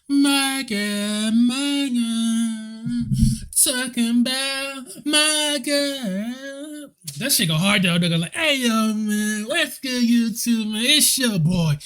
my girl, my girl, talking about my girl. That shit go hard though. They're like, hey yo, man, what's good, YouTube, man? It's your boy,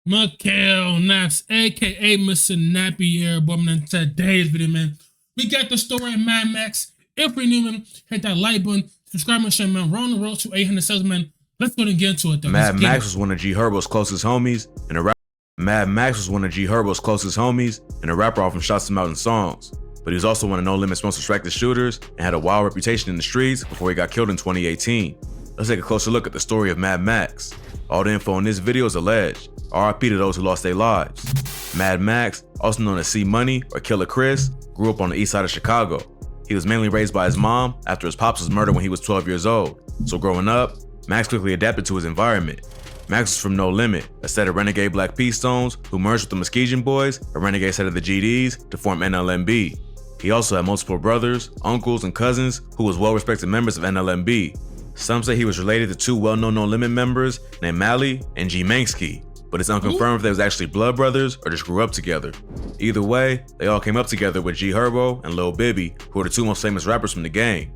Mickal Naps, aka Mr. Nappy Hair Boy. In today's video, man, we got the story of Mad Max. If you're new, man, hit that like button, subscribe, and share, man. We're on the road to 800 subs, man. Let's go and get into it, though. Mad Max was one of G Herbo's closest homies, and a rapper. Mad Max was one of G Herbo's closest homies, and a rapper often shouts him out in songs. But he was also one of No Limit's most respected shooters, and had a wild reputation in the streets before he got killed in 2018. Let's take a closer look at the story of Mad Max. All the info in this video is alleged. RIP to those who lost their lives. Mad Max, also known as C Money or Killer Chris, grew up on the east side of Chicago. He was mainly raised by his mom after his pops was murdered when he was 12 years old. So growing up, Max quickly adapted to his environment. Max was from No Limit, a set of renegade Black P Stones who merged with the Muskegon Boys, a renegade set of the GDs, to form NLMB. He also had multiple brothers, uncles, and cousins who was well-respected members of NLMB. Some say he was related to two well-known No Limit members named Mally and G Manxkey, but it's unconfirmed if they was actually blood brothers or just grew up together. Either way, they all came up together with G Herbo and Lil Bibby, who are the two most famous rappers from the gang.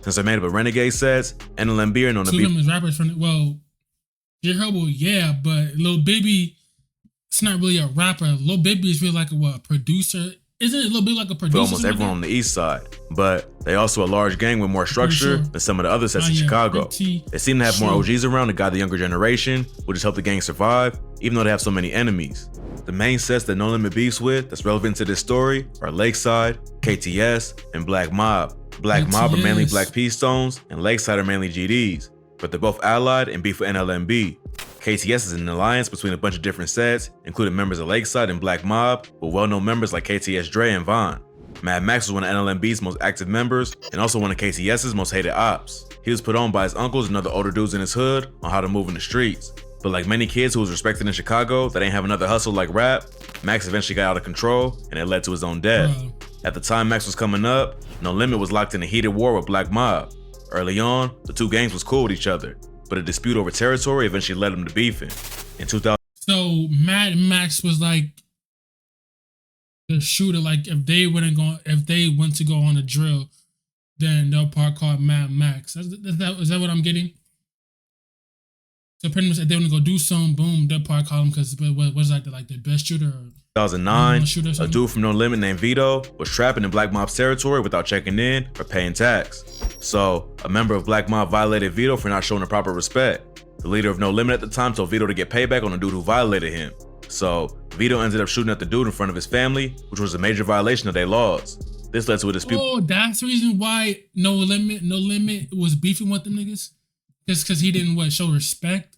Since they're made up of renegade sets, NLMB are known to be famous rappers from G Herbo, yeah, but Lil Bibby, it's not really a rapper. Lil Bibby is really like a producer. Isn't it a little bit like a producer? For almost everyone on the east side, but they also a large gang with more structure than some of the other sets in Chicago. They seem to have more OGs around to guide the younger generation, which has helped the gang survive, even though they have so many enemies. The main sets that No Limit beefs with that's relevant to this story are Lakeside, KTS, and Black Mob. Black Mob are mainly Black P Stones, and Lakeside are mainly GDs, but they're both allied and beef with NLMB. KTS is an alliance between a bunch of different sets, including members of Lakeside and Black Mob, with well-known members like KTS Dre and Von. Mad Max was one of NLMB's most active members, and also one of KTS's most hated ops. He was put on by his uncles and other older dudes in his hood on how to move in the streets. But like many kids who was respected in Chicago that ain't have another hustle like rap, Max eventually got out of control, and it led to his own death. At the time Max was coming up, No Limit was locked in a heated war with Black Mob. Early on, the two gangs was cool with each other, but a dispute over territory eventually led them to beefing. In 2000, so Mad Max was like the shooter. Like if they went to go on a drill, then they'll part called Mad Max. Is that what I'm getting? So pretty much if they want to go do something, boom, they'll part call him because was like the best shooter. 2009, a dude from No Limit named Vito was trapping in Black Mob's territory without checking in or paying tax. So, a member of Black Mob violated Vito for not showing the proper respect. The leader of No Limit at the time told Vito to get payback on the dude who violated him. So, Vito ended up shooting at the dude in front of his family, which was a major violation of their laws. This led to a dispute. Oh, that's the reason why No Limit was beefing with the niggas? Just because he didn't show respect?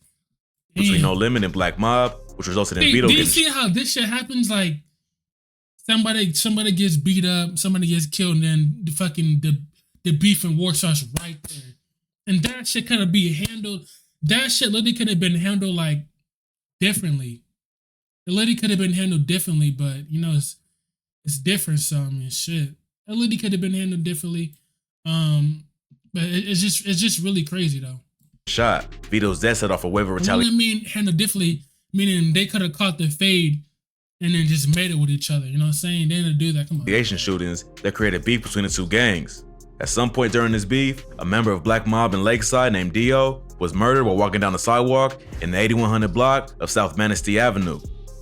Between No Limit and Black Mob, which resulted in Vito getting... Do you see how this shit happens? Like, somebody gets beat up, somebody gets killed, and then the beef and war starts right there. And that shit could have been handled, that shit literally could have been handled, like, differently. It literally could have been handled differently, but, you know, it's different, so, I mean, shit. It literally could have been handled differently. But it's just really crazy, though. Shot. Vito's death set off a wave of retaliation. I mean handled differently, meaning they could have caught the fade and then just made it with each other. You know what I'm saying? They didn't do that. Come on. Asian shootings that created beef between the two gangs. At some point during this beef, a member of Black Mob in Lakeside named Dio was murdered while walking down the sidewalk in the 8100 block of South Manistee Avenue.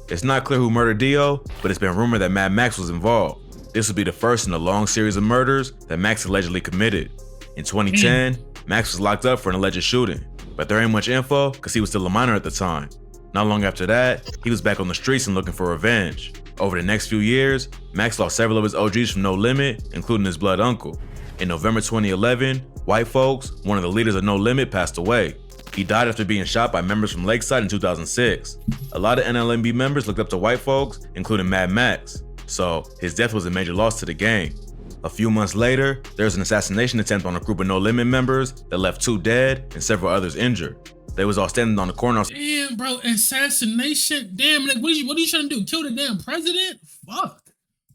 It's not clear who murdered Dio, but it's been rumored that Mad Max was involved. This would be the first in a long series of murders that Max allegedly committed. In 2010, Max was locked up for an alleged shooting, but there ain't much info because he was still a minor at the time. Not long after that, he was back on the streets and looking for revenge. Over the next few years, Max lost several of his OGs from No Limit, including his blood uncle. In November 2011, White Folks, one of the leaders of No Limit, passed away. He died after being shot by members from Lakeside in 2006. A lot of NLMB members looked up to White Folks, including Mad Max, so his death was a major loss to the gang. A few months later, there was an assassination attempt on a group of No Limit members that left 2 dead and several others injured. They was all standing on the corner. Damn, bro, assassination? Damn, like, what are you trying to do? Kill the damn president? Fuck.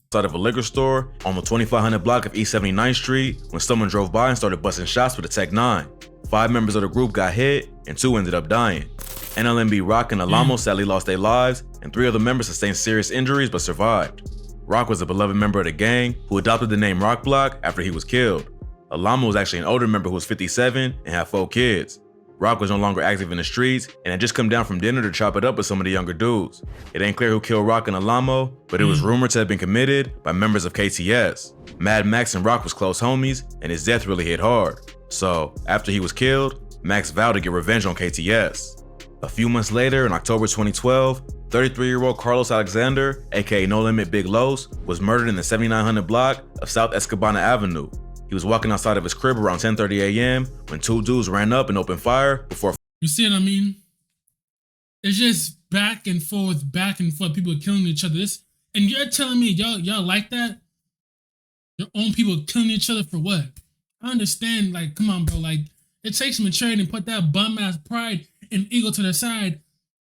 Outside of a liquor store on the 2500 block of East 79th Street when someone drove by and started busting shots with a Tech 9. 5 members of the group got hit and 2 ended up dying. NLMB Rock and Alamo sadly lost their lives, and 3 other members sustained serious injuries but survived. Rock was a beloved member of the gang who adopted the name Rock Block after he was killed. Alamo was actually an older member who was 57 and had 4 kids. Rock was no longer active in the streets and had just come down from dinner to chop it up with some of the younger dudes. It ain't clear who killed Rock and Alamo, but it was rumored to have been committed by members of KTS. Mad Maxx and Rock was close homies, and his death really hit hard. So, after he was killed, Maxx vowed to get revenge on KTS. A few months later, in October 2012, 33-year-old Carlos Alexander, aka No Limit Big Los, was murdered in the 7900 block of South Escabana Avenue. He was walking outside of his crib around 10:30 a.m. when 2 dudes ran up and opened fire before. You see what I mean? It's just back and forth, people killing each other. And you're telling me y'all like that? Your own people killing each other for what? I understand, like, come on, bro. Like, it takes maturity to put that bum-ass pride and ego to the side.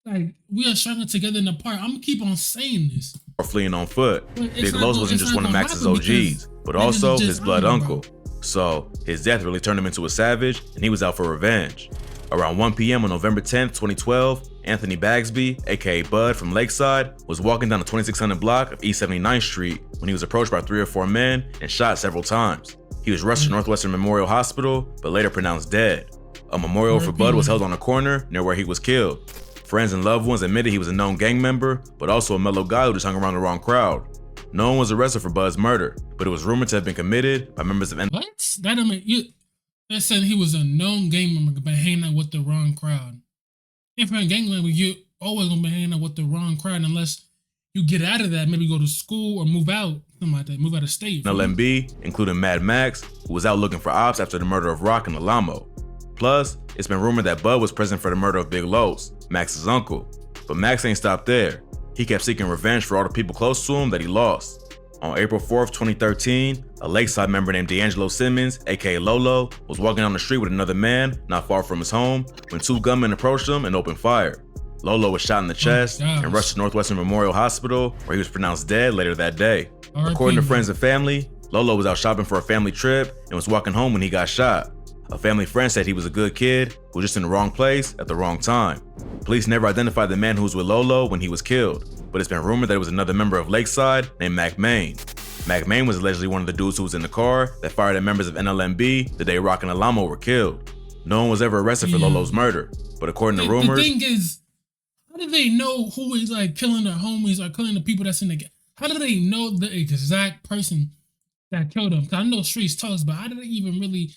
Like, we are struggling together in the park. I'm gonna keep on saying this. Or fleeing on foot. Big Los wasn't just one of Max's OGs, but also his blood uncle. So his death really turned him into a savage, and he was out for revenge. Around 1 p.m. on November 10th, 2012, Anthony Bagsby, aka Bud from Lakeside, was walking down the 2600 block of East 79th Street when he was approached by 3 or 4 men and shot several times. He was rushed to Northwestern Memorial Hospital, but later pronounced dead. A memorial for Bud was held on a corner near where he was killed. Friends and loved ones admitted he was a known gang member, but also a mellow guy who just hung around the wrong crowd. No one was arrested for Bud's murder, but it was rumored to have been committed by members of What? That don't make you. That said he was a known gang member, but hanging out with the wrong crowd. If you're a gang member, you're always gonna be hanging out with the wrong crowd unless you get out of that, maybe go to school or move out, something like that, move out of state. NLMB, including Mad Maxx, who was out looking for ops after the murder of Rock and Alamo. Plus, it's been rumored that Bud was present for the murder of Big Los, Max's uncle. But Maxx ain't stopped there. He kept seeking revenge for all the people close to him that he lost. On April 4th, 2013, a Lakeside member named D'Angelo Simmons, aka Lolo, was walking down the street with another man not far from his home when 2 gunmen approached him and opened fire. Lolo was shot in the chest and rushed to Northwestern Memorial Hospital, where he was pronounced dead later that day. According to friends and family, Lolo was out shopping for a family trip and was walking home when he got shot. A family friend said he was a good kid who was just in the wrong place at the wrong time. Police never identified the man who was with Lolo when he was killed, but it's been rumored that it was another member of Lakeside named Mac Main. Mac Main was allegedly one of the dudes who was in the car that fired at members of NLMB the day Rock and Alamo were killed. No one was ever arrested for Lolo's murder, but according to rumors— The thing is, how do they know who is like killing their homies or killing the people that's in the gang? How do they know the exact person that killed them? 'Cause I know streets talks, but how do they even really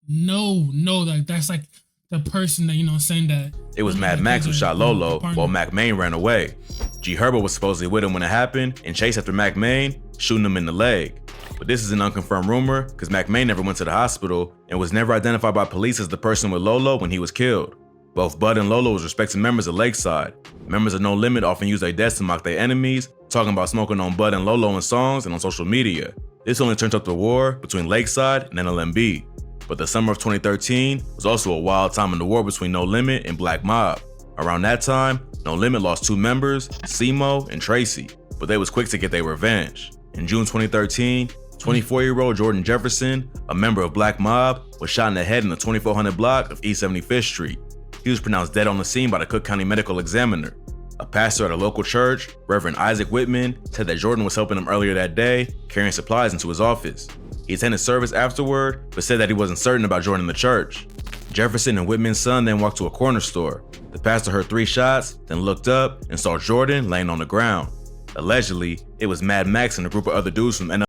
know like that's like the person that, you know, saying that? It was Mad Maxx who shot Lolo while Mac Main ran away. G Herbo was supposedly with him when it happened and chased after Mac Main, shooting him in the leg. But this is an unconfirmed rumor because Mac Main never went to the hospital and was never identified by police as the person with Lolo when he was killed. Both Bud and Lolo was respected members of Lakeside. Members of No Limit often use their deaths to mock their enemies, talking about smoking on Bud and Lolo in songs and on social media. This only turned up the war between Lakeside and NLMB. But the summer of 2013 was also a wild time in the war between No Limit and Black Mob. Around that time, No Limit lost 2 members, Simo and Tracy, but they was quick to get their revenge. In June 2013, 24-year-old Jordan Jefferson, a member of Black Mob, was shot in the head in the 2400 block of East 75th Street. He was pronounced dead on the scene by the Cook County Medical Examiner. A pastor at a local church, Reverend Isaac Whitman, said that Jordan was helping him earlier that day, carrying supplies into his office. He attended service afterward, but said that he wasn't certain about joining the church. Jefferson and Whitman's son then walked to a corner store. The pastor heard 3 shots, then looked up and saw Jordan laying on the ground. Allegedly, it was Mad Maxx and a group of other dudes from NL.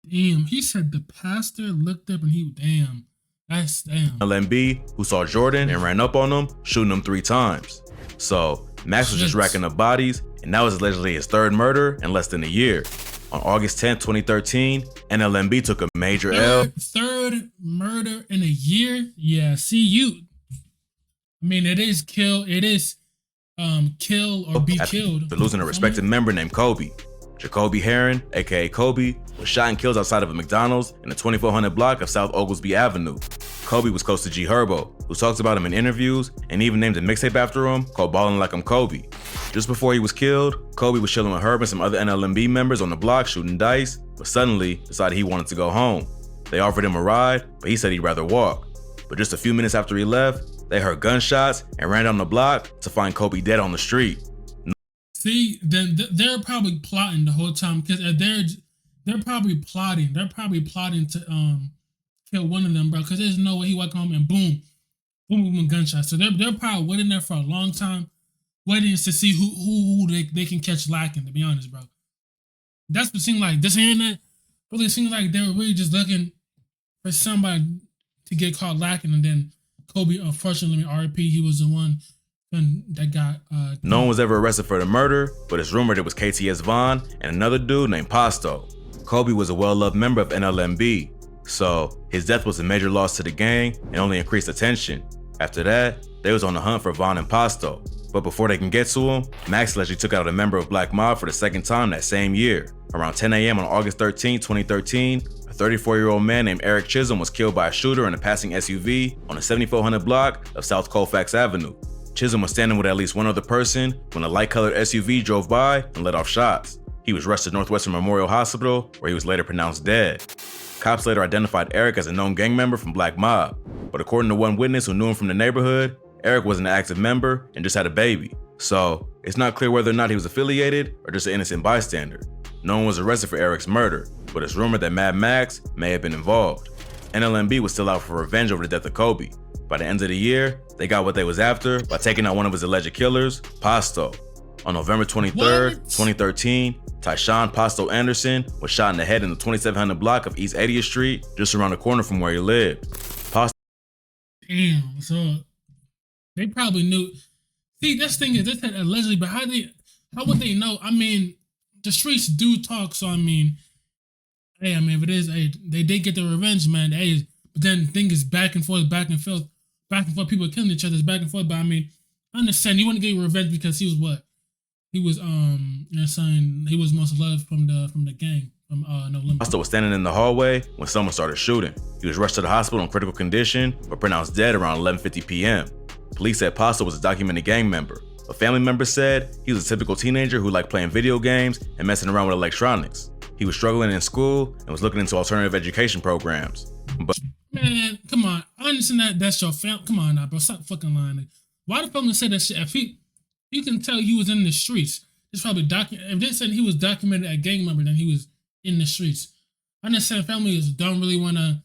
Damn, he said the pastor looked up and damn. NLMB who saw Jordan and ran up on him, shooting him 3 times. So Maxx was just racking up bodies, and that was allegedly his 3rd murder in less than a year. On August 10th, 2013, NLMB took a major L. 3rd murder in a year? Yeah, see you. I mean, it is kill or be killed. For losing a respected member named Kobe. Jacoby Heron, aka Kobe, was shot and killed outside of a McDonald's in the 2400 block of South Oglesby Avenue. Kobe was close to G Herbo, who talked about him in interviews and even named a mixtape after him called Ballin' Like I'm Kobe. Just before he was killed, Kobe was chilling with Herb and some other NLMB members on the block shooting dice, but suddenly decided he wanted to go home. They offered him a ride, but he said he'd rather walk. But just a few minutes after he left, they heard gunshots and ran down the block to find Kobe dead on the street. See, then they're probably plotting the whole time because they're probably plotting. They're probably plotting to kill one of them, bro. Because there's no way he walked home and boom, boom, boom, gunshots. So they're probably waiting there for a long time, waiting to see who they can catch lacking. To be honest, bro, that's what it seemed like. This internet really seemed like they were really just looking for somebody to get caught lacking, and then Kobe, unfortunately, R.I.P. He was the one that got. No one was ever arrested for the murder, but it's rumored it was KTS Vaughn and another dude named Pasto. Kobe was a well-loved member of NLMB, so his death was a major loss to the gang and only increased attention. After that, they was on the hunt for Vaughn and Pasto, but before they can get to him, Maxx allegedly took out a member of Black Mob for the second time that same year. Around 10 a.m. on August 13, 2013, a 34-year-old man named Eric Chisholm was killed by a shooter in a passing SUV on the 7400 block of South Colfax Avenue. Chisholm was standing with at least one other person when a light-colored SUV drove by and let off shots. He was rushed to Northwestern Memorial Hospital, where he was later pronounced dead. Cops later identified Eric as a known gang member from Black Mob, but according to one witness who knew him from the neighborhood, Eric wasn't an active member and just had a baby. So, it's not clear whether or not he was affiliated or just an innocent bystander. No one was arrested for Eric's murder, but it's rumored that Mad Maxx may have been involved. NLMB was still out for revenge over the death of Kobe. By the end of the year, they got what they was after by taking out one of his alleged killers, Pasto. On November 23rd, 2013, Tyshawn Pasto Anderson was shot in the head in the 2700 block of East 80th Street, just around the corner from where he lived. Damn, so they probably knew. See, this thing is, this had allegedly, but how would they know? I mean, the streets do talk, so I mean, hey, if it is, hey, they did get their revenge, man. Hey, but then the thing is back and forth, people killing each other, it's back and forth. But I mean, I understand you want to get your revenge because he was what? He was he was most loved from the gang. No limit. Pasto was standing in the hallway when someone started shooting. He was rushed to the hospital in critical condition, but pronounced dead around 11:50 p.m. Police said Pasto was a documented gang member. A family member said he was a typical teenager who liked playing video games and messing around with electronics. He was struggling in school and was looking into alternative education programs. But man, come on, I understand that's your family. Come on now, bro, stop fucking lying. Why the family say that shit? If you can tell he was in the streets. It's probably if they said he was documented a gang member, then he was in the streets. I understand families don't really want to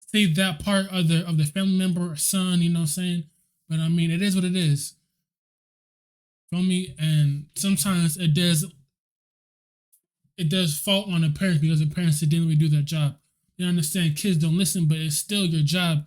see that part of the family member or son, you know what I'm saying? But I mean, it is what it is. Feel me? And sometimes it does fall on the parents because the parents didn't really do their job. You understand kids don't listen, but it's still your job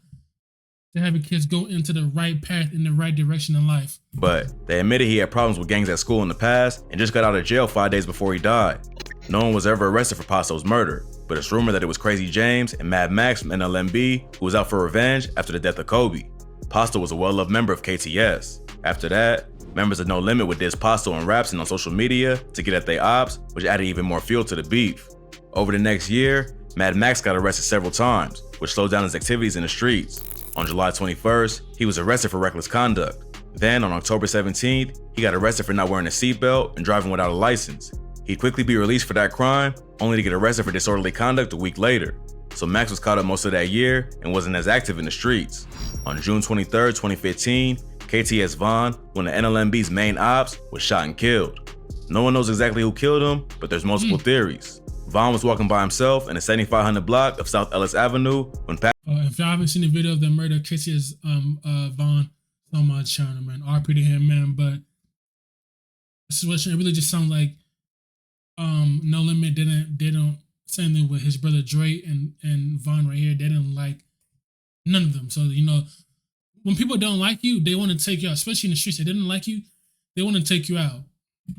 to have your kids go into the right path in the right direction in life. But they admitted he had problems with gangs at school in the past and just got out of jail 5 days before he died. No one was ever arrested for Pasto's murder, but it's rumored that it was Crazy James and Mad Maxx from NLMB who was out for revenge after the death of Kobe. Pasto was a well-loved member of KTS. After that, members of No Limit would diss Pasto and raps and on social media to get at their ops, which added even more fuel to the beef. Over the next year, Mad Maxx got arrested several times, which slowed down his activities in the streets. On July 21st, he was arrested for reckless conduct. Then, on October 17th, he got arrested for not wearing a seatbelt and driving without a license. He'd quickly be released for that crime, only to get arrested for disorderly conduct a week later. So Maxx was caught up most of that year and wasn't as active in the streets. On June 23rd, 2015, KTS Vaughn, one of NLMB's main ops, was shot and killed. No one knows exactly who killed him, but there's multiple theories. Vaughn was walking by himself in the 7500 block of South Ellis Avenue when if y'all haven't seen the video of the murder of KTS Vaughn, it's on my channel, man. RP to him, man. But the situation, it really just sounds like No Limit didn't say anything with his brother Dre and Vaughn right here. They didn't like none of them. So, you know, when people don't like you, they want to take you out, especially in the streets. They didn't like you, they want to take you out.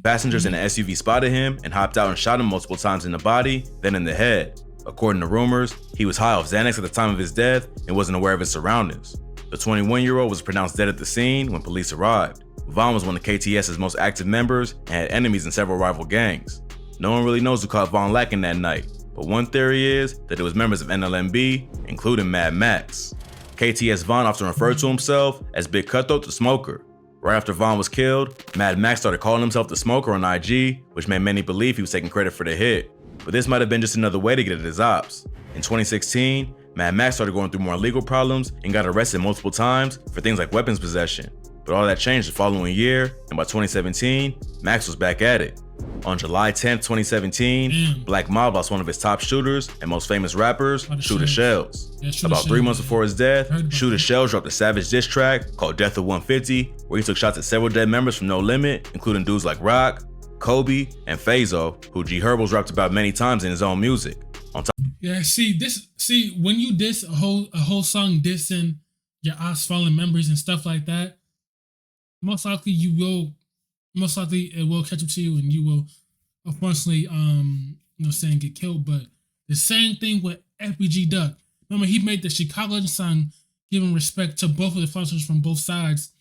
Passengers in the SUV spotted him and hopped out and shot him multiple times in the body, then in the head. According to rumors, he was high off Xanax at the time of his death and wasn't aware of his surroundings. The 21-year-old was pronounced dead at the scene when police arrived. Vaughn was one of KTS's most active members and had enemies in several rival gangs. No one really knows who caught Vaughn lacking that night, but one theory is that it was members of NLMB, including Mad Maxx. KTS Vaughn often referred to himself as Big Cutthroat the Smoker. Right after Vaughn was killed, Mad Maxx started calling himself the Smoker on IG, which made many believe he was taking credit for the hit. But this might have been just another way to get at his ops. In 2016, Mad Maxx started going through more legal problems and got arrested multiple times for things like weapons possession. But all that changed the following year, and by 2017, Maxx was back at it. On July 10th, 2017, Black Mob lost one of his top shooters and most famous rappers, Shooter Shells. About 3 months before his death, Shooter Shells dropped a savage diss track called Death of 150, where he took shots at several dead members from No Limit, including dudes like Rock, Kobe, and Fazo, who G Herbo's rapped about many times in his own music. Yeah, see, when you diss a whole song dissing your fallen members and stuff like that, most likely it will catch up to you and you will unfortunately get killed. But the same thing with FBG Duck. Remember, he made the Chicago song giving respect to both of the functions from both sides.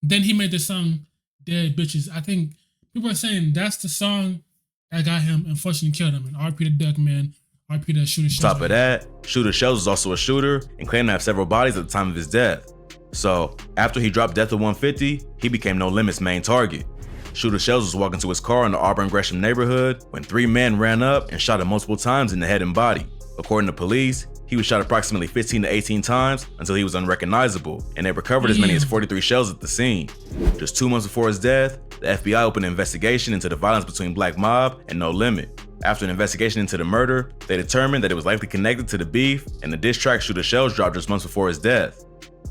Then he made the song Dead Bitches. I think people are saying that's the song that got him, unfortunately killed him. And RP the Duck, man. RP the Shooter Shells. On top of that, Shooter Shells was also a shooter and claimed to have several bodies at the time of his death. So, after he dropped Death of 150, he became No Limit's main target. Shooter Shells was walking to his car in the Auburn Gresham neighborhood when 3 men ran up and shot him multiple times in the head and body. According to police, he was shot approximately 15 to 18 times until he was unrecognizable, and they recovered as many as 43 shells at the scene. Just 2 months before his death, the FBI opened an investigation into the violence between Black Mob and No Limit. After an investigation into the murder, they determined that it was likely connected to the beef and the diss track Shooter Shells dropped just months before his death.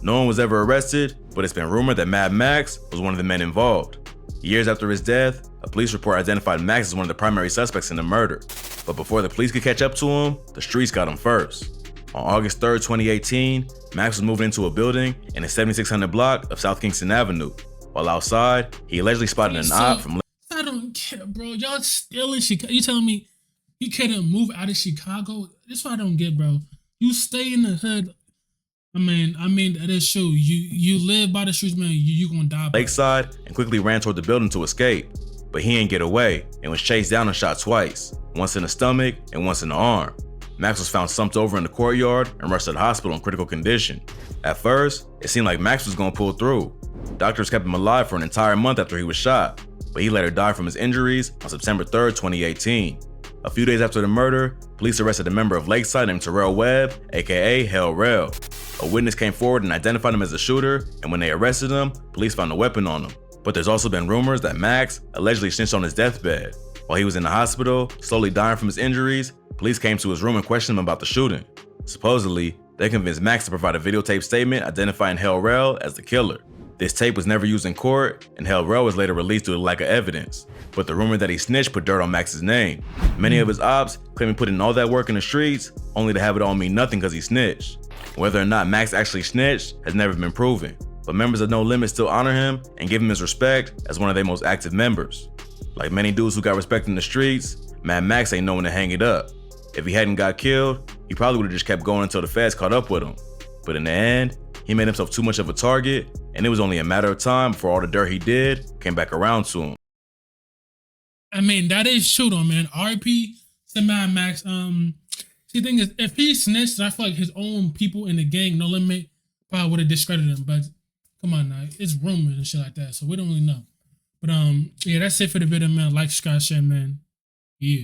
No one was ever arrested, but it's been rumored that Mad Maxx was one of the men involved. Years after his death, a police report identified Maxx as one of the primary suspects in the murder. But before the police could catch up to him, the streets got him first. On August 3rd, 2018, Maxx was moving into a building in the 7600 block of South Kingston Avenue. While outside, he allegedly spotted an op from... I don't care, bro. Y'all still in Chicago. You telling me you couldn't move out of Chicago? This is what I don't get, bro. You stay in the hood. I mean, that is true. You live by the streets, man. You gonna die. Lakeside and quickly ran toward the building to escape, but he didn't get away and was chased down and shot twice, once in the stomach and once in the arm. Maxx was found slumped over in the courtyard and rushed to the hospital in critical condition. At first, it seemed like Maxx was gonna pull through. Doctors kept him alive for an entire month after he was shot, but he later died from his injuries on September 3rd, 2018. A few days after the murder, police arrested a member of Lakeside named Terrell Webb, aka Hell Rel. A witness came forward and identified him as a shooter, and when they arrested him, police found a weapon on him. But there's also been rumors that Maxx allegedly snitched on his deathbed. While he was in the hospital, slowly dying from his injuries, police came to his room and questioned him about the shooting. Supposedly, they convinced Maxx to provide a videotape statement identifying Hell Rel as the killer. This tape was never used in court, and Hell Rel was later released due to lack of evidence. But the rumor that he snitched put dirt on Maxx's name. Many of his ops claim he put in all that work in the streets, only to have it all mean nothing because he snitched. Whether or not Maxx actually snitched has never been proven, but members of No Limit still honor him and give him his respect as one of their most active members. Like many dudes who got respect in the streets, Mad Maxx ain't no one to hang it up. If he hadn't got killed, he probably would have just kept going until the feds caught up with him. But in the end, he made himself too much of a target, and it was only a matter of time before all the dirt he did came back around to him. I mean, that is true though, man. RP to Mad Maxx. See, the thing is, if he snitched, I feel like his own people in the gang, No Limit, probably would have discredited him. But come on now, it's rumors and shit like that, so we don't really know. But yeah, that's it for the video, man. Like, subscribe, share, man. Yeah.